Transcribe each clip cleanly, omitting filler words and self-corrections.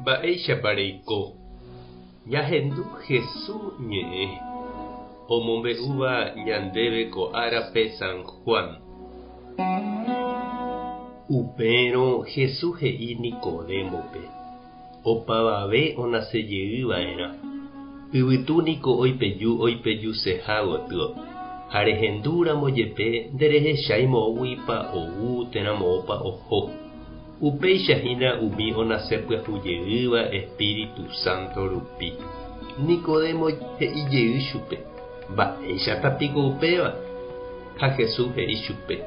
Mba'éicha pareiko. Ñahendu Jesús ñe'ẽ omombe'úva ñandéve ko árape San Juan. Upérõ Jesús he'i Nicodémope. Opavave onasẽjeýva'erã. Yvytúniko oipejuseha gotyo. Ha rehendúramo jepe nderehechái moõguipa ou térã moõpa oho. Upéichahína umi onasẽpyahújeýva Espíritu Santo rupi. Nicodemo he'ijey chupe. Mba'éichatapiko upéva. Ha Jesús he'i chupe.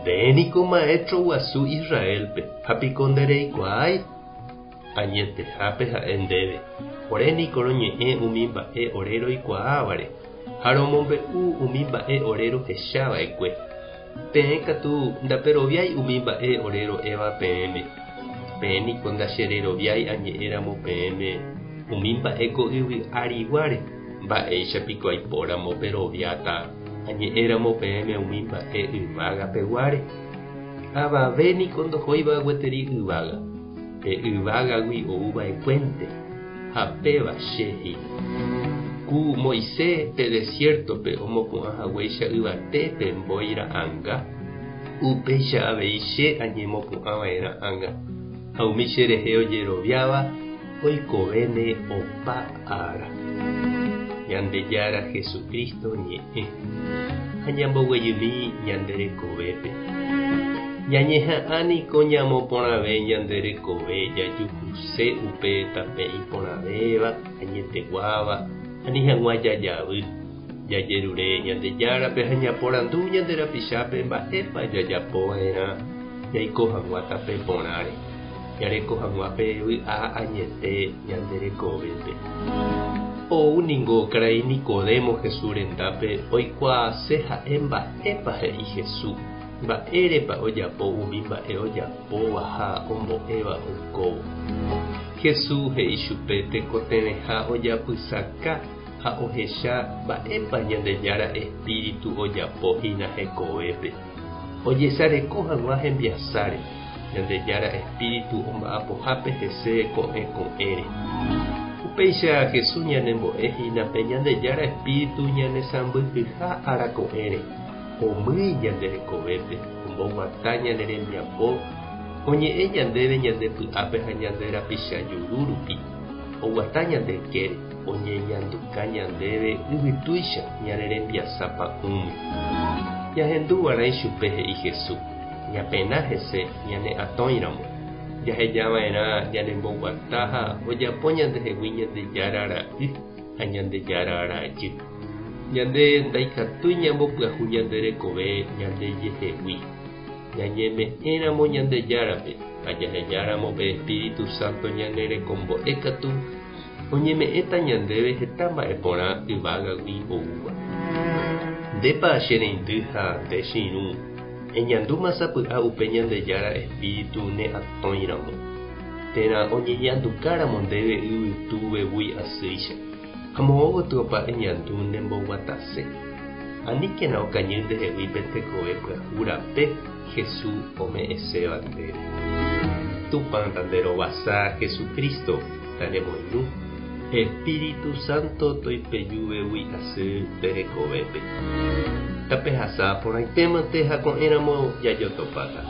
Ndéniko maestro guasu Israelpe. Hapiko ndereikuaái. Añetehápe ha'e ndéve. Oréniko roñe'ẽ umi mba'e ore roikuaávare. Ha romombe'u umi mba'e ore rohechava'ekue. Peẽ katu ndaperoviái umi mba'e ore ro'éva peẽme. Péniko ndachereroviái añe'ẽramo peẽme umi mba'e ko yvy ariguáre. Mba'éichapiko aipóramo peroviáta añe'ẽramo peẽme umi mba'e yvága peguáre. Avavéniko ndohóiva gueteri yvága. Pe yvágagui ouva'ekuénte. Ha péva chéhi. Ku Moisés pe desiertope omopu'ãhaguéicha yvatépe mbo'ira'ãnga. Upéicha avei che añemopu'ãva'erã ãnga. Ha umi cherehe ojeroviáva oikovéne opa ára. Ñandejára Jesucristo ñe'ẽ. Ha ñamboguejymi ñanderekovépe. Ñañeha'ãniko ñamoporãve ñanderekove jajuhuse upe tape iporãvéva añeteguáva ani hag̃ua jajavy jajerure Ñandejárape ha ñaporandu ñanderapichápe mba'épa jajapova'erã jaiko hag̃ua tape porãre jareko hag̃uápe vy'a añete ñanderekovépe. Ouningo karai Nicodemo Jesús rendápe oikuaase ha'e mba'épa he'i Jesús. Mba'érepa ojapo umi mba'e ojapóva ha ombo'éva oikóvo. Jesús he'i chupe tekotevẽha ojapysaka ha ohecha mba'épa Ñandejára Espíritu ojapohína hekovépe. Ojesareko hag̃ua hembiasáre. Ñandejára Espíritu omba'apohápe hese ko'ẽre. Upéicha Jesús ñanembo'ehína pe Ñandejára Espíritu ñanesãmbyhyha arako'ẽre. Omýi ñanderekovépe, omboguata ñanerembiapo, oñe'ẽ ñandéve ñandepy'ápe ha ñanderapicha juru rupi. Oguata ñandekére, oñeñanduka ñandéve yvytúicha ñanerembiasápa umi. Jahendúvarãi chupe he'i Jesús. Ñapena hese ñane atõiramo. Jahejava'erã ñanemboguata ha ojapo ñandehegui Ñandejára ra'y ha Ñandejára rajy. Ñande ndaikatúi ñambopyahú ñanderekove ñandejehegui. Ñañeme'ẽramo Ñandejárape ha jahejáramo pe Espíritu Santo ñanerekombo'e katu oñeme'ẽta ñandéve heta mba'e porã yvágagui oúva. Ndépa chereindy ha ndechirũ eñandúmasapy'a upe Ñandejára Espíritu ne atõiramo. Térã oñeñandukáramo ndéve yvytúvegui asýicha. Ha moõgotýopa eñandu nemboguatase. Aníkena okañy ndehegui pe tekove pyahũ rape Jesús ome'ẽséva ndéve. Tupãta nderovasa Jesucristo taremoirũ. Espíritu Santo toipejuvegui asy terekovépe. Tapehasa porãitémante ha ko'ẽramo jajotopáta.